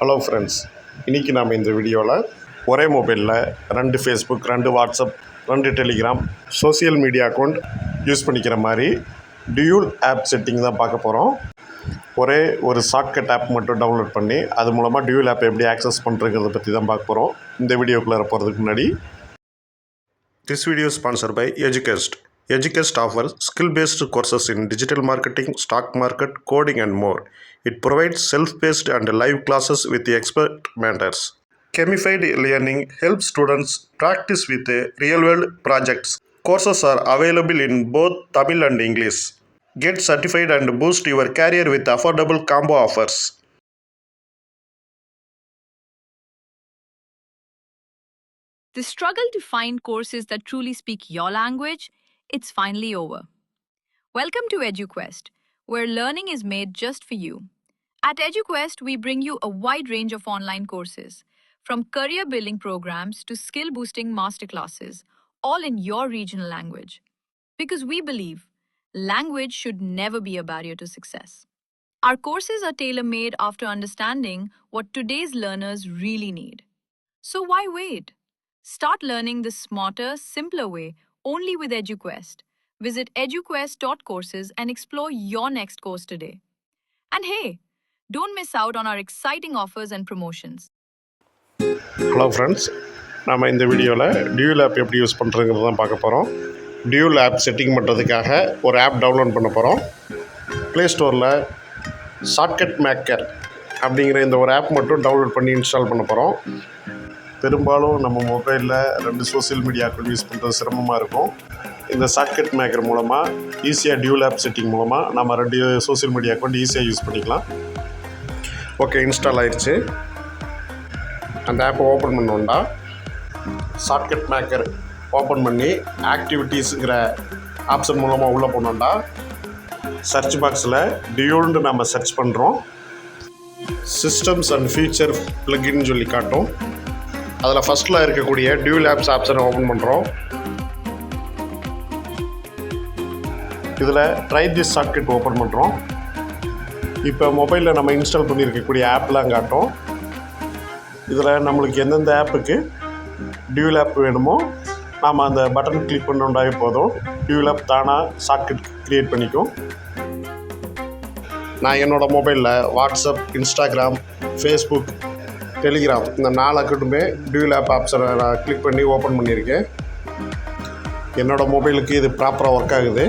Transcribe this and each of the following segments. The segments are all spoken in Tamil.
ஹலோ ஃப்ரெண்ட்ஸ், இன்றைக்கி நாம் இந்த வீடியோவில் ஒரே மொபைலில் 2 Facebook, 2 WhatsApp, 2 Telegram social media account use பண்ணிக்கிற மாதிரி டியூல் ஆப் செட்டிங் தான் பார்க்க போகிறோம். ஒரே ஒரு ஷார்ட்கட் ஆப் மட்டும் டவுன்லோட் பண்ணி அது மூலமாக டியூல் ஆப் எப்படி ஆக்சஸ் பண்ணுறதுங்கிறத பற்றி தான் பார்க்க போகிறோம். இந்த வீடியோக்குள்ளே போகிறதுக்கு முன்னாடி this video sponsor by Educast. Educast offers skill-based courses in digital marketing, stock market, coding and more. It provides self-paced and live classes with expert mentors. Gamified learning helps students practice with real-world projects. Courses are available in both Tamil and English. Get certified and boost your career with affordable combo offers. The struggle to find courses that truly speak your language, it's finally over. Welcome to EduQuest, where learning is made just for you. At EduQuest, we bring you a wide range of online courses, from career-building programs to skill-boosting masterclasses, all in your regional language. Because we believe language should never be a barrier to success. Our courses are tailor-made after understanding what today's learners really need. So why wait? Start learning the smarter, simpler way only with EduQuest. Visit eduquest.courses and explore your next course today. And hey, don't miss out on our exciting offers and promotions. Hello friends, நம்ம இந்த வீடியோவில் டியூல் ஆப் எப்படி யூஸ் பண்ணுறதுங்கிறது தான் பார்க்க போகிறோம். டியூல் ஆப் செட்டிங் பண்ணுறதுக்காக ஒரு ஆப் டவுன்லோட் பண்ண போகிறோம். ப்ளே ஸ்டோரில் ஷார்ட்கட் மேக்கர் அப்படிங்கிற இந்த ஒரு ஆப் மட்டும் டவுன்லோட் பண்ணி இன்ஸ்டால் பண்ண போகிறோம். பெரும்பாலும் நம்ம மொபைலில் 2 சோசியல் மீடியா அக்கௌண்ட் யூஸ் பண்ணுறது சிரமமாக இருக்கும். இந்த ஷார்ட்கட் மேக்கர் மூலமாக ஈஸியாக டியூல் ஆப் செட்டிங் மூலமாக நம்ம 2 சோசியல் மீடியா அக்கௌண்ட் ஈஸியாக யூஸ் பண்ணிக்கலாம். ஓகே, இன்ஸ்டால் ஆயிடுச்சு. அந்த ஆப்பை ஓப்பன் பண்ணோன்னா ஷார்ட்கட் மேக்கர் ஓப்பன் பண்ணி ஆக்டிவிட்டீஸுங்கிற ஆப்ஷன் மூலமாக உள்ளே போனோன்னா சர்ச் பாக்ஸில் டியூல்னு நம்ம சர்ச் பண்ணுறோம். சிஸ்டம்ஸ் அண்ட் ஃபீச்சர் ப்ளகின்னு சொல்லி காட்டும். அதில் ஃபஸ்ட்டில் இருக்கக்கூடிய டியூல் ஆப்ஸ் ஆப்ஷனை ஓப்பன் பண்ணுறோம். இதில் ட்ரை திஸ் ஷார்ட்கட் ஓப்பன் பண்ணுறோம். இப்போ மொபைலில் நம்ம இன்ஸ்டால் பண்ணியிருக்கக்கூடிய ஆப்லாம் காட்டும். இதில் நம்மளுக்கு எந்தெந்த ஆப்புக்கு டியூல் ஆப் வேணுமோ நாம் அந்த பட்டன் கிளிக் பண்ணோண்டாவே போதும். டியூல் ஆப் தானாக ஷார்ட்கட் க்ரியேட் பண்ணிக்கும். நான் என்னோடய மொபைலில் வாட்ஸ்அப், இன்ஸ்டாகிராம், ஃபேஸ்புக், டெலிகிராம் இந்த 4 அக்கௌண்ட்டுமே டியூல் ஆப் ஆப்ஷனை நான் கிளிக் பண்ணி ஓப்பன் பண்ணியிருக்கேன். என்னோடய மொபைலுக்கு இது ப்ராப்பராக ஒர்க் ஆகுது.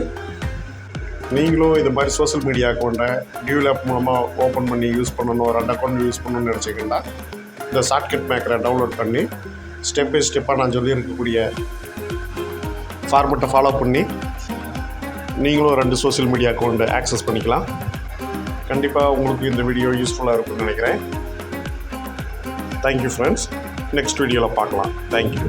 நீங்களும் இது மாதிரி சோஷியல் மீடியா அக்கௌண்ட்டை டியூல் ஆப் மூலமாக ஓப்பன் பண்ணி யூஸ் பண்ணணும், 2 அக்கௌண்ட் யூஸ் பண்ணணும்னு நினச்சிக்கிட்டா இந்த ஷார்ட்கட் மேக்கரை டவுன்லோட் பண்ணி ஸ்டெப் பை ஸ்டெப்பாக நான் சொல்லியிருக்கக்கூடிய ஃபார்மெட்டை ஃபாலோ பண்ணி நீங்களும் 2 சோஷியல் மீடியா அக்கௌண்ட்டை ஆக்சஸ் பண்ணிக்கலாம். கண்டிப்பாக உங்களுக்கு இந்த வீடியோ யூஸ்ஃபுல்லாக இருக்கும்னு நினைக்கிறேன். Thank you friends. நெக்ஸ்ட் வீடியோவில் பார்க்கலாம். தேங்க்யூ.